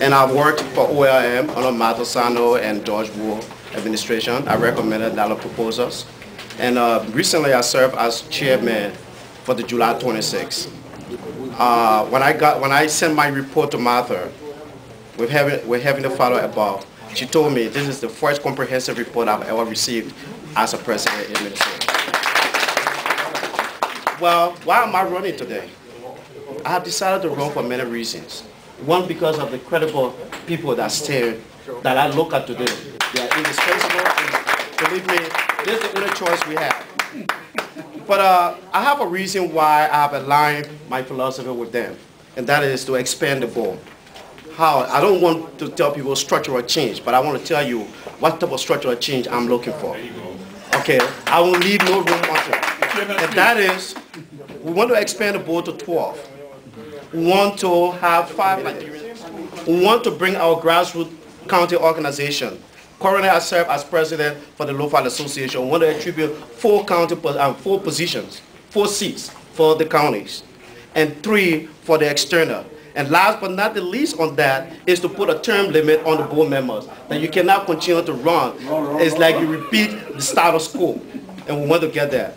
And I've worked for OLM under Martha Sano and George Wu administration. I recommended dollar proposals. And recently I served as chairman for the July 26. When I sent my report to Martha, with having the follow above, she told me this is the first comprehensive report I've ever received as a president in Minnesota. Well, why am I running today? I have decided to run for many reasons. One, because of the credible people that I look at today. They are indispensable, and believe me, this is the only choice we have. But I have a reason why I have aligned my philosophy with them, and that is to expand the board. How? I don't want to tell people structural change, but I want to tell you what type of structural change I'm looking for. Okay, I will leave no room unto it. And that is, we want to expand the board to 12. We want to have 5 Nigerians. We want to bring our grassroots county organization. Currently, I serve as president for the Low-Fat Association. We want to attribute 4 positions, 4 seats for the counties, and 3 for the external. And last but not the least on that is to put a term limit on the board members. That you cannot continue to run. It's like you repeat the status quo. And we want to get there.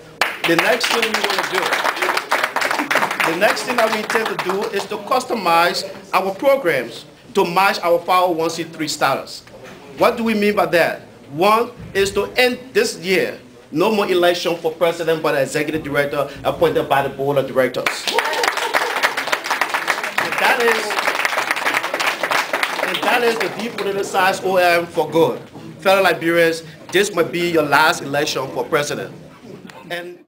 The next thing we want to do, the next thing that we intend to do is to customize our programs to match our 501c3 status. What do we mean by that? One is to end this year, no more election for president but executive director appointed by the board of directors. And that is the depoliticized OLM for good. Fellow Liberians, this might be your last election for president. And